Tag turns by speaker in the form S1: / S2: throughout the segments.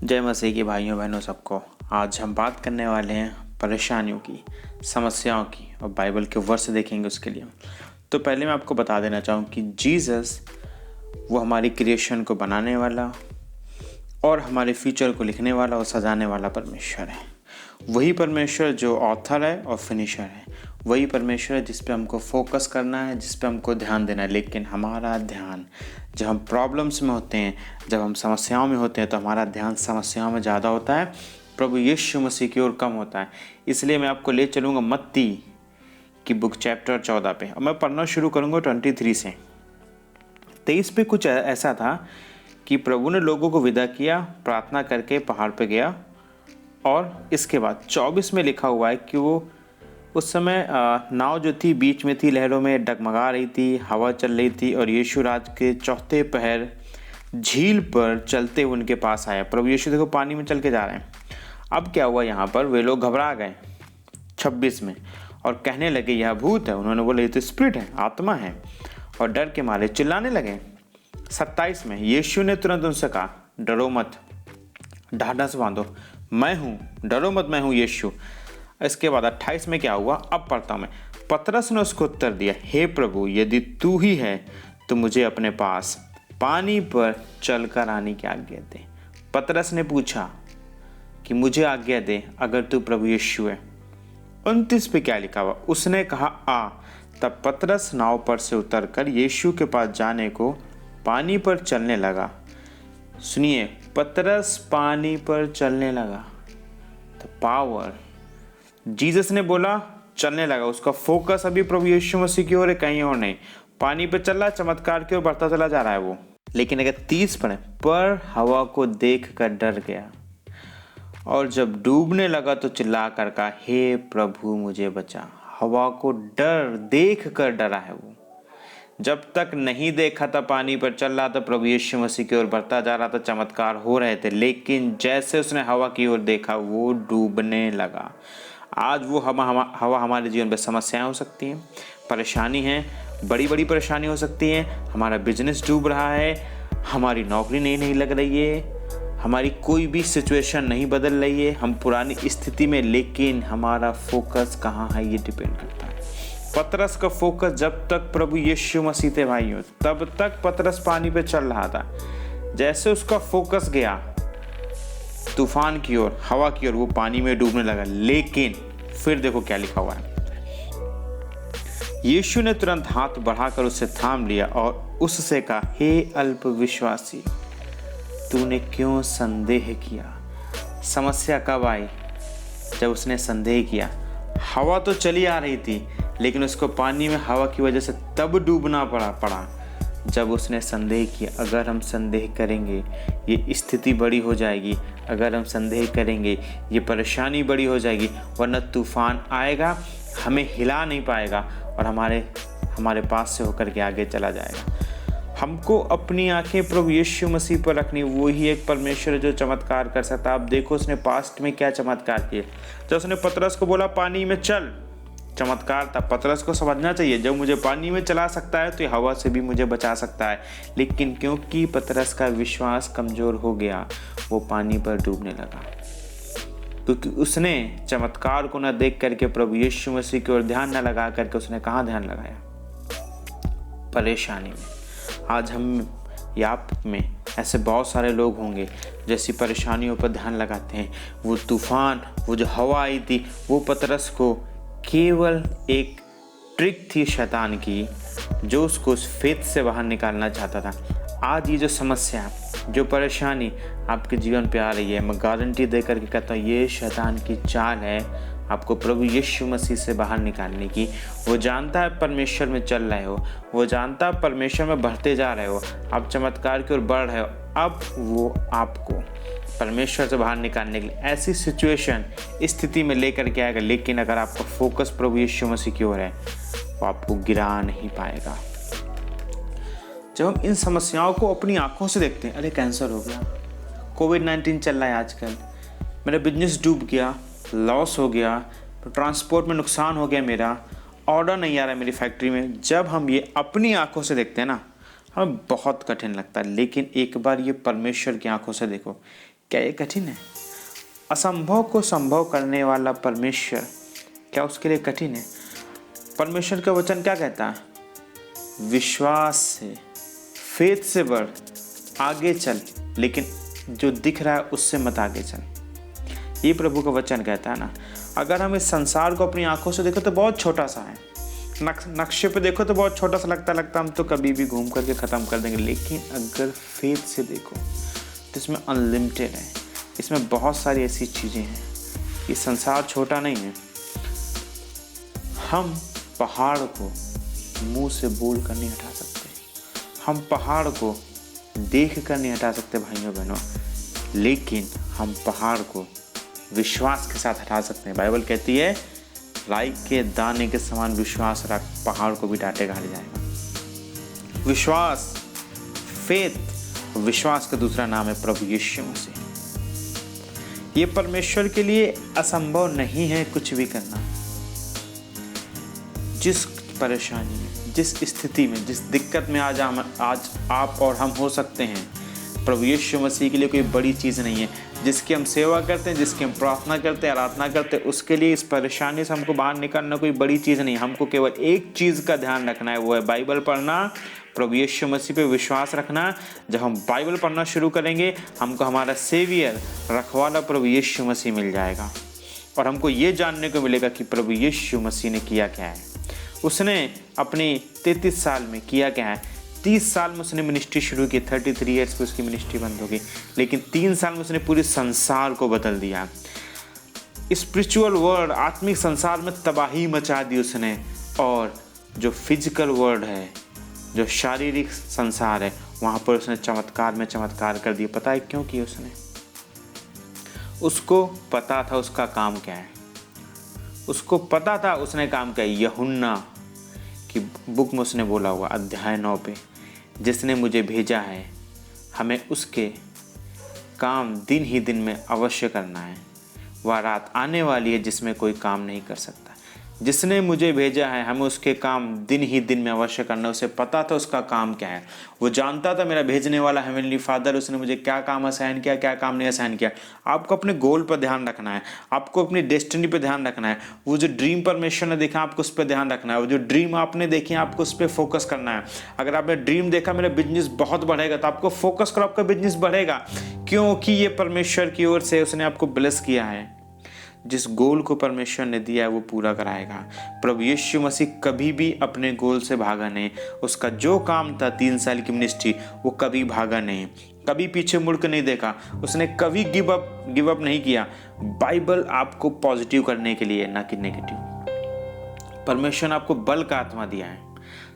S1: जय मसीह के भाइयों बहनों सबको। आज हम बात करने वाले हैं परेशानियों की, समस्याओं की, और बाइबल के वर्स देखेंगे उसके लिए। तो पहले मैं आपको बता देना चाहूँ कि जीसस वो हमारी क्रिएशन को बनाने वाला और हमारे फ्यूचर को लिखने वाला और सजाने वाला परमेश्वर है। वही परमेश्वर जो ऑथर है और फिनिशर है, वही परमेश्वर है जिस पे हमको फोकस करना है, जिस पे हमको ध्यान देना है। लेकिन हमारा ध्यान जब हम प्रॉब्लम्स में होते हैं, जब हम समस्याओं में होते हैं, तो हमारा ध्यान समस्याओं में ज़्यादा होता है, प्रभु यीशु मसीह की ओर कम होता है। इसलिए मैं आपको ले चलूँगा मत्ती की बुक चैप्टर 14 पे, और मैं पढ़ना शुरू करूँगा 23 से। 23 पे कुछ ऐसा था कि प्रभु ने लोगों को विदा किया, प्रार्थना करके पहाड़ पे गया, और इसके बाद 24 में लिखा हुआ है कि वो उस समय नाव जो थी बीच में थी, लहरों में डगमगा रही थी, हवा चल रही थी, और यीशु रात के चौथे पहर झील पर चलते हुए उनके पास आया। प्रभु यीशु देखो पानी में चल के जा रहे हैं। अब क्या हुआ यहाँ पर, वे लोग घबरा गए 26 में, और कहने लगे यह भूत है। उन्होंने बोला ये तो स्पिरिट है, आत्मा है, और डर के मारे चिल्लाने लगे। 27 में यीशु ने तुरंत उनसे कहा डरो मत, ढाढ़स बांधो, मैं हूँ, डरो मत, मैं हूँ यीशु। इसके बाद 28 में क्या हुआ, अब पढ़ता हूँ मैं। पतरस ने उसको उत्तर दिया, हे प्रभु, यदि तू ही है तो मुझे अपने पास पानी पर चलकर आने की आज्ञा दे। पतरस ने पूछा कि मुझे आज्ञा दे अगर तू प्रभु यीशु है। 29 पे क्या लिखा हुआ, उसने कहा आ। तब पतरस नाव पर से उतरकर यीशु के पास जाने को पानी पर चलने लगा। सुनिए, पतरस पानी पर चलने लगा। तो पावर, जीसस ने बोला चलने लगा, उसका फोकस अभी प्रभु यीशु मसीह की ओर है, कहीं और नहीं। पानी पे चल रहा, चमत्कार की ओर बढ़ता चला जा रहा है वो। लेकिन अगर 30 पढ़े, पर हवा को देख कर डर गया, और जब डूबने लगा तो चिल्ला कर कहा हे प्रभु मुझे बचा। हवा को डर देख कर डरा है वो। जब तक नहीं देखा था पानी पर चल रहा था, प्रभु यीशु मसीह की ओर बढ़ता जा रहा था, चमत्कार हो रहे थे। लेकिन जैसे उसने हवा की ओर देखा, वो डूबने लगा। आज वो हवा हमारे जीवन में समस्याएं हो सकती हैं, परेशानी है, बड़ी बड़ी परेशानी हो सकती हैं। हमारा बिजनेस डूब रहा है, हमारी नौकरी नहीं लग रही है, हमारी कोई भी सिचुएशन नहीं बदल रही है, हम पुरानी स्थिति में। लेकिन हमारा फोकस कहाँ है, ये डिपेंड करता है। पतरस का फोकस जब तक प्रभु यीशु मसीह थे भाइयों, तब तक पतरस पानी पे चल रहा था। जैसे उसका फोकस गया तूफान की ओर, हवा की ओर, वो पानी में डूबने लगा। लेकिन फिर देखो क्या लिखा हुआ है, यीशु ने तुरंत हाथ बढ़ाकर उसे थाम लिया और उससे कहा हे अल्प विश्वासी, तूने क्यों संदेह किया। समस्या कब आई, जब उसने संदेह किया। हवा तो चली आ रही थी, लेकिन उसको पानी में हवा की वजह से तब डूबना पड़ा जब उसने संदेह किया। अगर हम संदेह करेंगे ये स्थिति बड़ी हो जाएगी, अगर हम संदेह करेंगे ये परेशानी बड़ी हो जाएगी, वरना तूफान आएगा, हमें हिला नहीं पाएगा और हमारे पास से होकर के आगे चला जाएगा। हमको अपनी आंखें प्रभु यीशु मसीह पर रखनी। वो ही एक परमेश्वर जो चमत्कार कर सकता है। आप देखो उसने पास्ट में क्या चमत्कार किए। जब उसने पतरस को बोला पानी में चल, चमत्कार था। पतरस को समझना चाहिए जब मुझे पानी में चला सकता है तो ये हवा से भी मुझे बचा सकता है। लेकिन क्योंकि पतरस का विश्वास कमजोर हो गया, वो पानी पर डूबने लगा, क्योंकि उसने चमत्कार को न देख करके प्रभु यीशु मसीह की ओर ध्यान न लगा करके उसने कहाँ ध्यान लगाया, परेशानी में। आज हम या आप में ऐसे बहुत सारे लोग होंगे जैसी परेशानियों पर ध्यान लगाते हैं। वो तूफान, वो जो हवा आई थी, वो पतरस को केवल एक ट्रिक थी शैतान की, जो उसको उस फेथ से बाहर निकालना चाहता था। आज ये जो समस्या, जो परेशानी आपके जीवन पे आ रही है, मैं गारंटी दे करके कहता हूँ ये शैतान की चाल है आपको प्रभु यीशु मसीह से बाहर निकालने की। वो जानता है परमेश्वर में चल रहे हो, वो जानता है परमेश्वर में बढ़ते जा रहे हो, आप चमत्कार की ओर बढ़ रहे हो। अब वो आपको परमेश्वर से बाहर निकालने के लिए ऐसी सिचुएशन, स्थिति में लेकर के आएगा। लेकिन अगर आपका फोकस प्रभु यीशु मसीह की ओर है, वो आपको गिरा नहीं पाएगा। जब हम इन समस्याओं को अपनी आंखों से देखते हैं, अरे कैंसर हो गया, कोविड-19 चल रहा है आजकल, मेरा बिजनेस डूब गया, लॉस हो गया, तो ट्रांसपोर्ट में नुकसान हो गया, मेरा ऑर्डर नहीं आ रहा है मेरी फैक्ट्री में। जब हम ये अपनी आंखों से देखते हैं ना, हमें बहुत कठिन लगता है। लेकिन एक बार ये परमेश्वर की आंखों से देखो क्या ये कठिन है? असंभव को संभव करने वाला परमेश्वर, क्या उसके लिए कठिन है? परमेश्वर का वचन क्या कहता है? विश्वास से, फेथ से बढ़, आगे चल, लेकिन जो दिख रहा है उससे मत आगे चल। ये प्रभु का वचन कहता है ना। अगर हम इस संसार को अपनी आंखों से देखो तो बहुत छोटा सा है, नक्शे पे देखो तो बहुत छोटा सा लगता हम तो कभी भी घूम करके ख़त्म कर देंगे। लेकिन अगर फेथ से देखो तो इसमें अनलिमिटेड है, इसमें बहुत सारी ऐसी चीज़ें हैं। ये संसार छोटा नहीं है। हम पहाड़ को मुंह से बोल कर नहीं हटा सकते, हम पहाड़ को देख कर नहीं हटा सकते भाइयों बहनों, लेकिन हम पहाड़ को विश्वास के साथ हटा सकते हैं। बाइबल कहती है राई के दाने के समान विश्वास रख, पहाड़ को भी डांटेगा हट जाएगा। विश्वास, फेथ, विश्वास का दूसरा नाम है प्रभु यीशु मसीह। ये परमेश्वर के लिए असंभव नहीं है कुछ भी करना। जिस परेशानी में, जिस स्थिति में, जिस दिक्कत में आज आप और हम हो सकते हैं, प्रभु यीशु मसीह के लिए कोई बड़ी चीज़ नहीं है। जिसकी हम सेवा करते हैं, जिसकी हम प्रार्थना करते हैं, आराधना करते हैं, उसके लिए इस परेशानी से हमको बाहर निकलना कोई बड़ी चीज़ नहीं। हमको केवल एक चीज़ का ध्यान रखना है, वो है बाइबल पढ़ना, प्रभु यीशु मसीह पे विश्वास रखना। जब हम बाइबल पढ़ना शुरू करेंगे, हमको हमारा सेवियर, रखवाला प्रभु यीशु मसीह मिल जाएगा, और हमको ये जानने को मिलेगा कि प्रभु यीशु मसीह ने किया क्या है। उसने अपने 33 साल में किया क्या है। 30 साल में उसने मिनिस्ट्री शुरू की, 33 ईयर्स पे उसकी मिनिस्ट्री बंद हो गई, लेकिन 3 साल में उसने पूरे संसार को बदल दिया। स्पिरिचुअल वर्ल्ड, आत्मिक संसार में तबाही मचा दी उसने, और जो फिजिकल वर्ल्ड है, जो शारीरिक संसार है, वहाँ पर उसने चमत्कार में चमत्कार कर दिए। पता है क्यों किया उसने? उसको पता था उसका काम क्या है, उसको पता था उसने काम क्या। यूहन्ना की बुक में उसने बोला हुआ अध्याय 9 पे, जिसने मुझे भेजा है हमें उसके काम दिन ही दिन में अवश्य करना है। वह रात आने वाली है जिसमें कोई काम नहीं कर सकता। जिसने मुझे भेजा है हमें उसके काम दिन ही दिन में अवश्य करना है। उसे पता था उसका काम क्या है, वो जानता था मेरा भेजने वाला हेवनली फादर, उसने मुझे क्या काम असाइन किया, क्या काम नहीं असाइन किया। आपको अपने गोल पर ध्यान रखना है, आपको अपनी डेस्टिनी पर ध्यान रखना है। वो जो ड्रीम परमेश्वर ने देखा आपको उस पर ध्यान रखना है। वो जो ड्रीम आपने देखी आपको उस पर फोकस करना है। अगर आपने ड्रीम देखा मेरा बिजनेस बहुत बढ़ेगा, तो आपको फोकस करो, आपका बिजनेस बढ़ेगा, क्योंकि ये परमेश्वर की ओर से उसने आपको ब्लेस किया है। जिस गोल को परमेश्वर ने दिया है वो पूरा कराएगा। प्रभु यीशु मसीह कभी भी अपने गोल से भागा नहीं। उसका जो काम था 3 साल की मिनिस्ट्री, वो कभी भागा नहीं, कभी पीछे मुड़ कर नहीं देखा, उसने कभी गिव अप नहीं किया। बाइबल आपको पॉजिटिव करने के लिए, ना कि नेगेटिव। परमेश्वर ने आपको बल का आत्मा दिया है,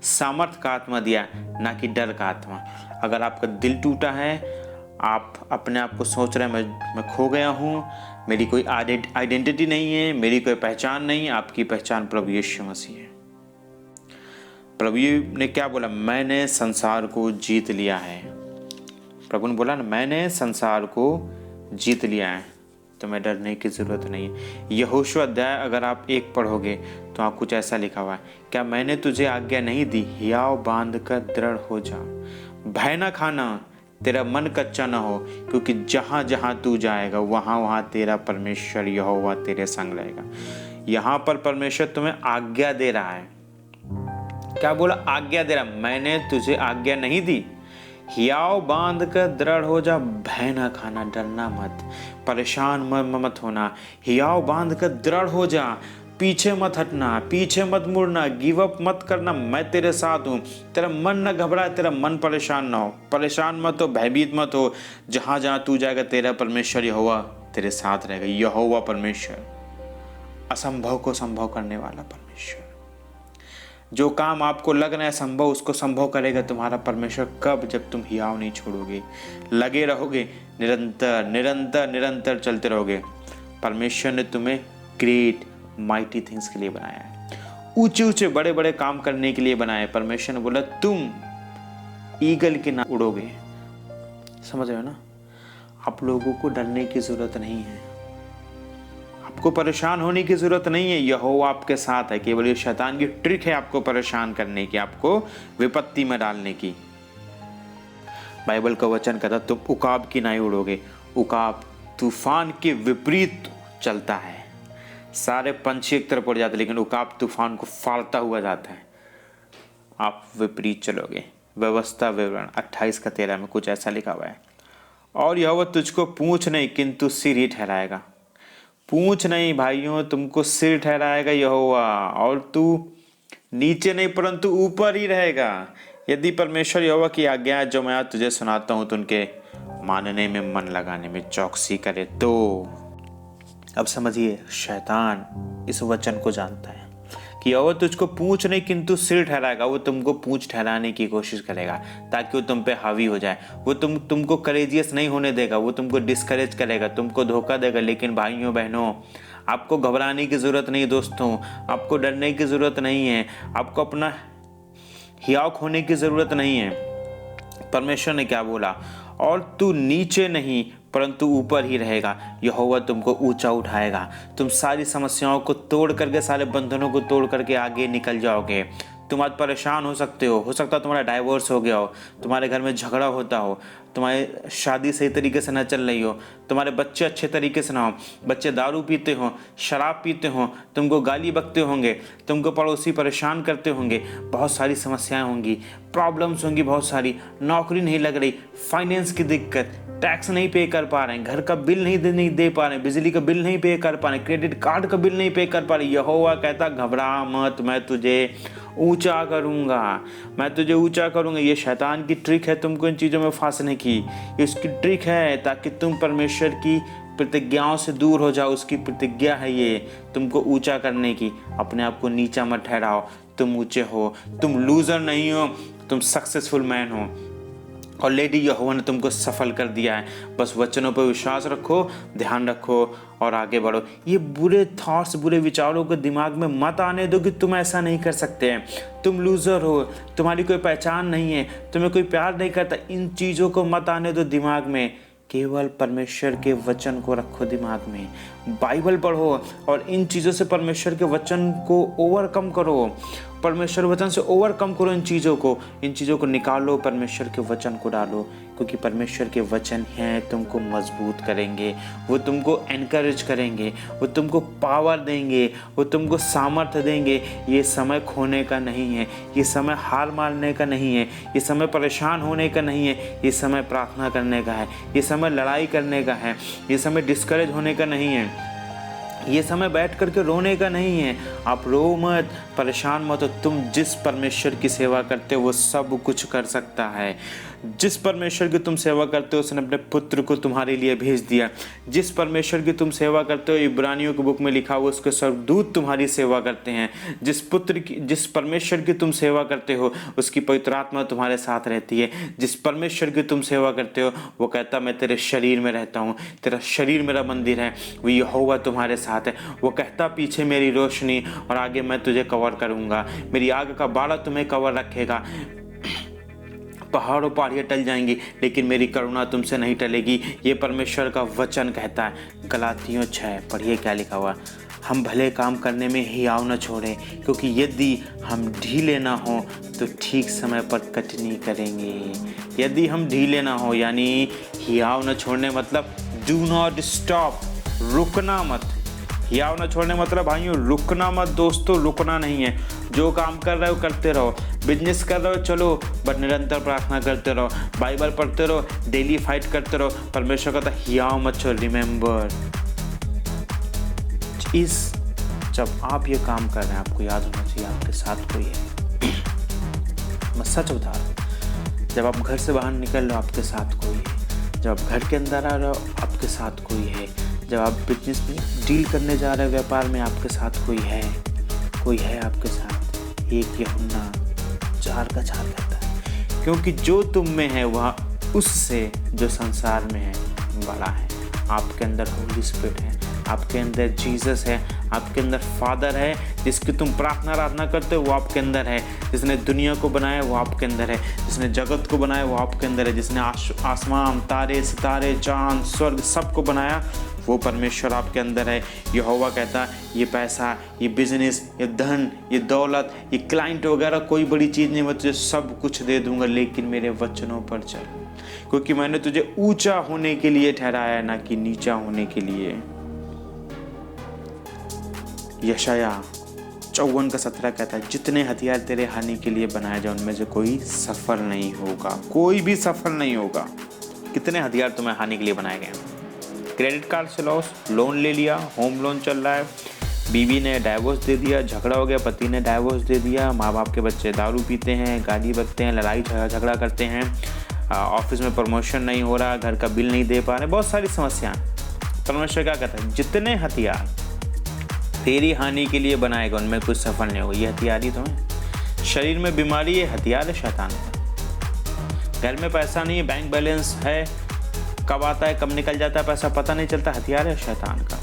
S1: सामर्थ का आत्मा दिया है, ना कि डर का आत्मा। अगर आपका दिल टूटा है, आप अपने आप को सोच रहे हैं मैं खो गया हूँ, मेरी कोई आइडेंटिटी नहीं है, मेरी कोई पहचान नहीं है, आपकी पहचान प्रभु यीशु मसीह है। प्रभु ने क्या बोला? मैंने संसार को जीत लिया है। प्रभु ने बोला ना, मैंने संसार को जीत लिया है, तो मैं डरने की ज़रूरत नहीं है। यहोशू अध्याय अगर आप 1 पढ़ोगे तो आप कुछ ऐसा लिखा हुआ है, क्या मैंने तुझे आज्ञा नहीं दी, हियाव बांध कर दृढ़ हो जा, भय न खाना, तेरा मन कच्चा ना हो, क्योंकि जहाँ जहाँ तू जाएगा वहाँ वहाँ तेरा परमेश्वर यहोवा तेरे संग रहेगा। यहाँ पर परमेश्वर तुम्हें आज्ञा दे रहा है। क्या बोला? आज्ञा दे रहा। मैंने तुझे आज्ञा नहीं दी, हियाव बांध कर दृढ़ हो जा, भय ना खाना, डरना मत, परेशान मत होना, हियाव बांध कर दृढ़ हो जा, पीछे मत हटना, पीछे मत मुड़ना, गिव अप मत करना, मैं तेरे साथ हूँ। तेरा मन न घबराए, तेरा मन परेशान ना हो, परेशान मत हो, भयभीत मत हो। जहाँ जहाँ तू जाएगा तेरा परमेश्वर यहोवा तेरे साथ रहेगा। यहोवा परमेश्वर, असंभव को संभव करने वाला परमेश्वर। जो काम आपको लग रहा है संभव, उसको संभव करेगा तुम्हारा परमेश्वर। कब? जब तुम हियाव नहीं छोड़ोगे, लगे रहोगे, निरंतर निरंतर निरंतर चलते रहोगे। परमेश्वर ने तुम्हें ग्रेट माइटी थिंग्स के लिए बनाया है, ऊंचे ऊंचे बड़े बड़े काम करने के लिए बनाया है। परमेश्वर ने बोला तुम ईगल के ना उड़ोगे। समझ रहे हो ना? आप लोगों को डरने की जरूरत नहीं है, आपको परेशान होने की जरूरत नहीं है। यहोवा आपके साथ है। केवल ये शैतान की ट्रिक है आपको परेशान करने की, आपको विपत्ति में डालने की। बाइबल का वचन कहता तुम उकाब की नाई उड़ोगे। उकाब तूफान के विपरीत चलता है। सारे पंछी एक तरफ उड़ जाते लेकिन उकाब तूफान को फाड़ता हुआ जाता है। आप विपरीत चलोगे। व्यवस्था विवरण 28 का 13 में कुछ ऐसा लिखा हुआ है, और यहोवा तुझको पूंछ नहीं किंतु सिर ही ठहराएगा। पूंछ नहीं भाइयों, तुमको सिर ठहराएगा यहोवा, और तू नीचे नहीं परंतु ऊपर ही रहेगा। यदि परमेश्वर यहोवा की आज्ञा जो मैं आज तुझे सुनाता हूं तो उनके मानने में, मन लगाने में चौकसी करे तो। अब समझिए, शैतान इस वचन को जानता है कि यहोवा तुझको पूंछ नहीं किंतु सिर ठहराएगा। वो तुमको पूंछ ठहराने की कोशिश करेगा ताकि वो तुम पे हावी हो जाए। वो तुमको करेजियस नहीं होने देगा, वो तुमको डिस्करेज करेगा, तुमको धोखा देगा। लेकिन भाइयों बहनों, आपको घबराने की जरूरत नहीं दोस्तों, आपको डरने की जरूरत नहीं है, आपको अपना हियाव खोने की जरूरत नहीं है। परमेश्वर ने क्या बोला, और तू नीचे नहीं परंतु ऊपर ही रहेगा। यहोवा तुमको ऊंचा उठाएगा। तुम सारी समस्याओं को तोड़ करके, सारे बंधनों को तोड़ करके आगे निकल जाओगे। तुम आज परेशान हो सकते हो सकता है तुम्हारा डाइवोर्स हो गया हो, तुम्हारे घर में झगड़ा होता हो, तुम्हारी शादी सही तरीके से ना चल रही हो, तुम्हारे बच्चे अच्छे तरीके से ना हो, बच्चे दारू पीते हो, शराब पीते हो, तुमको गाली बकते होंगे, तुमको पड़ोसी परेशान करते होंगे, बहुत सारी समस्याएं होंगी, प्रॉब्लम्स होंगी बहुत सारी, नौकरी नहीं लग रही, फाइनेंस की दिक्कत, टैक्स नहीं पे कर पा रहे हैं, घर का बिल नहीं दे पा रहे हैं, बिजली का बिल नहीं पे कर पा रहे हैं, क्रेडिट कार्ड का बिल नहीं पे कर पा रहे। यहोवा कहता घबरा मत, मैं तुझे ऊंचा करूंगा, मैं तुझे ऊंचा करूंगा। ये शैतान की ट्रिक है तुमको इन चीज़ों में फंसने की। इसकी ट्रिक है ताकि तुम परमेश्वर की प्रतिज्ञाओं से दूर हो जाओ। उसकी प्रतिज्ञा है ये तुमको ऊंचा करने की। अपने आप को नीचा मत ठहराओ, तुम ऊंचे हो, तुम लूजर नहीं हो, तुम सक्सेसफुल मैन हो। ऑलरेडी यहोवा ने तुमको सफल कर दिया है। बस वचनों पर विश्वास रखो, ध्यान रखो और आगे बढ़ो। ये बुरे थॉट्स, बुरे विचारों को दिमाग में मत आने दो कि तुम ऐसा नहीं कर सकते हैं, तुम लूजर हो, तुम्हारी कोई पहचान नहीं है, तुम्हें कोई प्यार नहीं करता। इन चीज़ों को मत आने दो दिमाग में। केवल परमेश्वर के वचन को रखो दिमाग में, बाइबल पढ़ो और इन चीज़ों से परमेश्वर के वचन को ओवरकम करो। परमेश्वर वचन से ओवरकम करो इन चीज़ों को निकालो, परमेश्वर के वचन को डालो, क्योंकि परमेश्वर के वचन हैं तुमको मजबूत करेंगे, वो तुमको एनकरेज करेंगे, वो तुमको पावर देंगे, वो तुमको सामर्थ्य देंगे। ये समय खोने का नहीं है, ये समय हार मारने का नहीं है, ये समय परेशान होने का नहीं है, ये समय प्रार्थना करने का है, ये समय लड़ाई करने का है, ये समय डिस्करेज होने का नहीं है, ये समय बैठ करके रोने का नहीं है। आप रो मत, परेशान मत हो। तुम जिस परमेश्वर की सेवा करते हो वो सब कुछ कर सकता है। जिस परमेश्वर की तुम सेवा करते हो उसने अपने पुत्र को तुम्हारे लिए भेज दिया। जिस परमेश्वर की तुम सेवा करते हो, इब्रानियों की बुक में लिखा हुआ, उसके स्वर्गदूत तुम्हारी सेवा करते हैं। जिस परमेश्वर की तुम सेवा करते हो उसकी पवित्र आत्मा तुम्हारे साथ रहती है। जिस परमेश्वर की तुम सेवा करते हो वो कहता मैं तेरे शरीर में रहता हूँ, तेरा शरीर मेरा मंदिर है। वो यहोवा तुम्हारे साथ है। वो कहता पीछे मेरी रोशनी और आगे मैं तुझे कवर करूँगा, मेरी आग का बाड़ा तुम्हें कवर रखेगा। पहाड़ों पहाड़ियाँ टल जाएंगी लेकिन मेरी करुणा तुमसे नहीं टलेगी। ये परमेश्वर का वचन कहता है। गलातियों 6 पढ़िए क्या लिखा हुआ, हम भले काम करने में हियाव न छोड़ें, क्योंकि यदि हम ढीले ना हो तो ठीक समय पर कटनी करेंगे। यदि हम ढीले ना हो यानी हियाव न छोड़ने मतलब डू नॉट स्टॉप, रुकना मत। हियाव न छोड़ने मतलब भाइयों रुकना मत दोस्तों, रुकना नहीं है। जो काम कर रहे हो करते रहो, बिजनेस कर रहे हो चलो, बट निरंतर प्रार्थना करते रहो, बाइबल पढ़ते रहो, डेली फाइट करते रहो। परमेश्वर कहता हियाव मत छोड़। रिमेंबर, जब आप ये काम कर रहे हैं आपको याद होना चाहिए आपके साथ कोई है। मैं सच बता रहा हूँ, जब आप घर से बाहर निकल रहे हो आपके साथ कोई है, जब आप घर के अंदर आ रहे हो आपके साथ कोई है, जब आप बिजनेस में डील करने जा रहे हो, व्यापार में आपके साथ कोई है आपके साथ। एक यूहन्ना 4:4 कहता है, क्योंकि जो तुम में है वह उससे जो संसार में है बड़ा है। आपके अंदर होली स्पिरिट है, आपके अंदर जीसस है, आपके अंदर फादर है, जिसकी तुम प्रार्थना करते हो वो आपके अंदर है। जिसने दुनिया को बनाया वो आपके अंदर है, जिसने जगत को बनाया वो आपके अंदर है, जिसने आसमान, तारे, सितारे, चांद, स्वर्ग सबको बनाया वो परमेश्वर आपके अंदर है। यहोवा कहता है ये पैसा, ये बिजनेस, ये धन, ये दौलत, ये क्लाइंट वगैरह कोई बड़ी चीज़ नहीं, मैं तुझे सब कुछ दे दूंगा, लेकिन मेरे वचनों पर चल, क्योंकि मैंने तुझे ऊंचा होने के लिए ठहराया, ना कि नीचा होने के लिए। यशाया 54:17 कहता है जितने हथियार तेरे हानि के लिए बनाए जाए उनमें से कोई सफल नहीं होगा, कोई भी सफल नहीं होगा। कितने हथियार तुम्हें हानि के लिए बनाए गए हैं? क्रेडिट कार्ड से लॉस, लोन ले लिया, होम लोन चल रहा है, बीवी ने डाइवोर्स दे दिया, झगड़ा हो गया, पति ने डाइवोर्स दे दिया, माँ बाप के बच्चे दारू पीते हैं, गाली बकते हैं, लड़ाई झगड़ा करते हैं, ऑफिस में प्रमोशन नहीं हो रहा, घर का बिल नहीं दे पा रहे, बहुत सारी समस्याएं। परमेश्वर क्या कहता है? जितने हथियार तेरी हानि के लिए बनाए गए उनमें कुछ सफल नहीं होगा। ये हथियार ही तो है। शरीर में बीमारी, ये हथियार है शैतान का। घर में पैसा नहीं है, बैंक बैलेंस है, कब आता है कब निकल जाता है पैसा पता नहीं चलता, हथियार है शैतान का।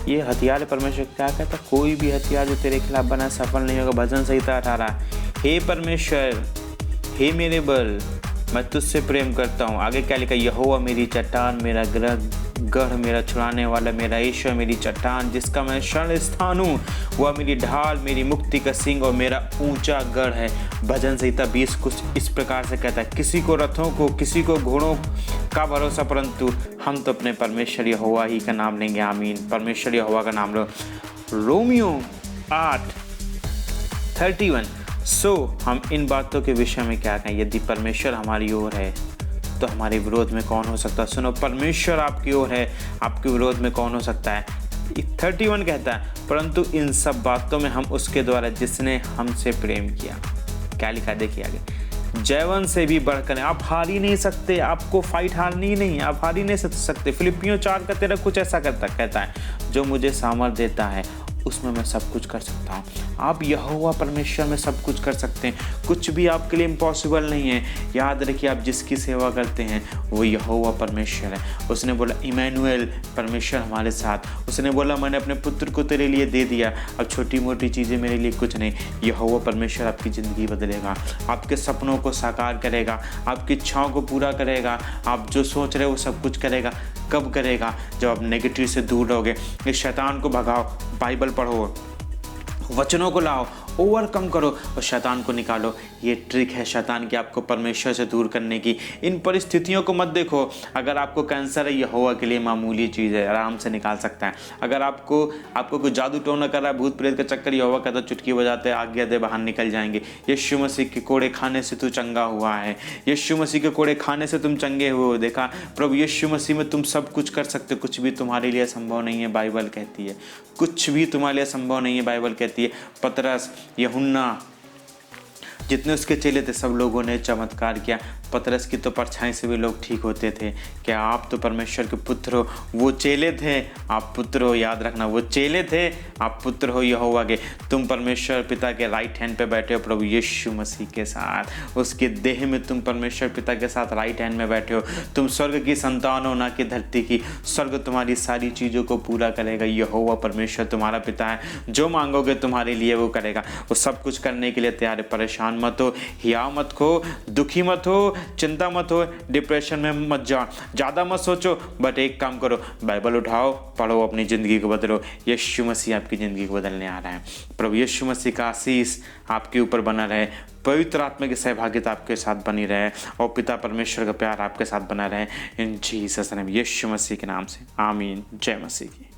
S1: ये हथियार है। परमेश्वर क्या कहता है? कोई भी हथियार जो तेरे खिलाफ बना सफल नहीं होगा। भजन संहिता 18, हे परमेश्वर, हे मेरे बल, मैं तुझसे प्रेम करता हूँ। आगे क्या लिखा? यहोवा मेरी चट्टान, मेरा गढ़, मेरा छुड़ाने वाला, मेरा ईश्वर, मेरी चट्टान, जिसका मैं शरण स्थान हूँ, वह मेरी ढाल, मेरी मुक्ति का सिंह और मेरा ऊंचा गढ़ है। भजन संहिता 20 कुछ इस प्रकार से कहता है, किसी को रथों को, किसी को घोड़ों का भरोसा, परंतु हम तो अपने परमेश्वर यहोवा ही का नाम लेंगे। आमीन। परमेश्वर यहोवा का नाम लो। रोमियो 8:31। हम इन बातों के विषय में क्या कहें? यदि परमेश्वर हमारी ओर है तो हमारे विरोध में कौन हो सकता है? सुनो, परमेश्वर आपकी ओर है, आपके विरोध में कौन हो सकता है? 31 कहता है, परंतु इन सब बातों में हम उसके द्वारा जिसने हमसे प्रेम किया। क्या लिखा? देखिए आगे, जैवन से भी बढ़कर। आप हार ही नहीं सकते, आपको फाइट हारनी ही नहीं, आप हार ही नहीं सकते। फिलिपियों 4:13 कुछ ऐसा कहता है, जो मुझे सामर्थ देता है उसमें मैं सब कुछ कर सकता हूँ। आप यहोवा परमेश्वर में सब कुछ कर सकते हैं, कुछ भी आपके लिए इम्पॉसिबल नहीं है। याद रखिए, आप जिसकी सेवा करते हैं वो यहोवा परमेश्वर है। उसने बोला इमैनुएल, परमेश्वर हमारे साथ। उसने बोला मैंने अपने पुत्र को तेरे लिए दे दिया, अब छोटी मोटी चीज़ें मेरे लिए कुछ नहीं। यहोवा परमेश्वर आपकी ज़िंदगी बदलेगा, आपके सपनों को साकार करेगा, आपकी इच्छाओं को पूरा करेगा। आप जो सोच रहे हो वो सब कुछ करेगा। कब करेगा? जब आप नेगेटिव से दूर रहोगे। इस शैतान को भगाओ, बाइबल पढ़ो, वचनों को लाओ, ओवरकम करो और शैतान को निकालो। ये ट्रिक है शैतान की, आपको परमेश्वर से दूर करने की। इन परिस्थितियों को मत देखो। अगर आपको कैंसर है, यहोवा के लिए मामूली चीज़ है, आराम से निकाल सकता है। अगर आपको कोई जादू टोना कर रहा है, भूत प्रेत का चक्कर, यहोवा कहता चुटकी बजाते आज्ञा दे बाहर निकल जाएंगे। यीशु मसीह के कोड़े खाने से तू चंगा हुआ है, यीशु मसीह के कोड़े खाने से तुम चंगे हुए हो। देखा, प्रभु यीशु मसीह में तुम सब कुछ कर सकते हो, कुछ भी तुम्हारे लिए संभव नहीं है, बाइबल कहती है। कुछ भी तुम्हारे लिए संभव नहीं है, बाइबल कहती है। पतरस, यूहन्ना, जितने उसके चेले थे, सब लोगों ने चमत्कार किया। पतरस की तो परछाई से भी लोग ठीक होते थे। क्या आप तो परमेश्वर के पुत्र हो? वो चेले थे, आप पुत्र हो। याद रखना, वो चेले थे, आप पुत्र हो यहोवा के। तुम परमेश्वर पिता के राइट हैंड पे बैठे हो, प्रभु यीशु मसीह के साथ। उसके देह में तुम परमेश्वर पिता के साथ राइट हैंड में बैठे हो। तुम स्वर्ग की संतान हो, ना कि धरती की। स्वर्ग तुम्हारी सारी चीज़ों को पूरा करेगा। यहोवा परमेश्वर तुम्हारा पिता है, जो मांगोगे तुम्हारे लिए वो करेगा। वो सब कुछ करने के लिए तैयार है। परेशान मत हो, हियाव मत हो, दुखी मत हो, चिंता मत हो, डिप्रेशन में मत जाओ, ज़्यादा मत सोचो। बट एक काम करो, बाइबल उठाओ, पढ़ो, अपनी ज़िंदगी को बदलो। यीशु मसीह आपकी ज़िंदगी को बदलने आ रहा है। प्रभु यीशु मसीह का आशीष आपके ऊपर बना रहे, पवित्र आत्मा की सहभागिता आपके साथ बनी रहे और पिता परमेश्वर का प्यार आपके साथ बना रहे। इन जीसस नेम, यीशु मसीह के नाम से, आमीन। जय मसीह की।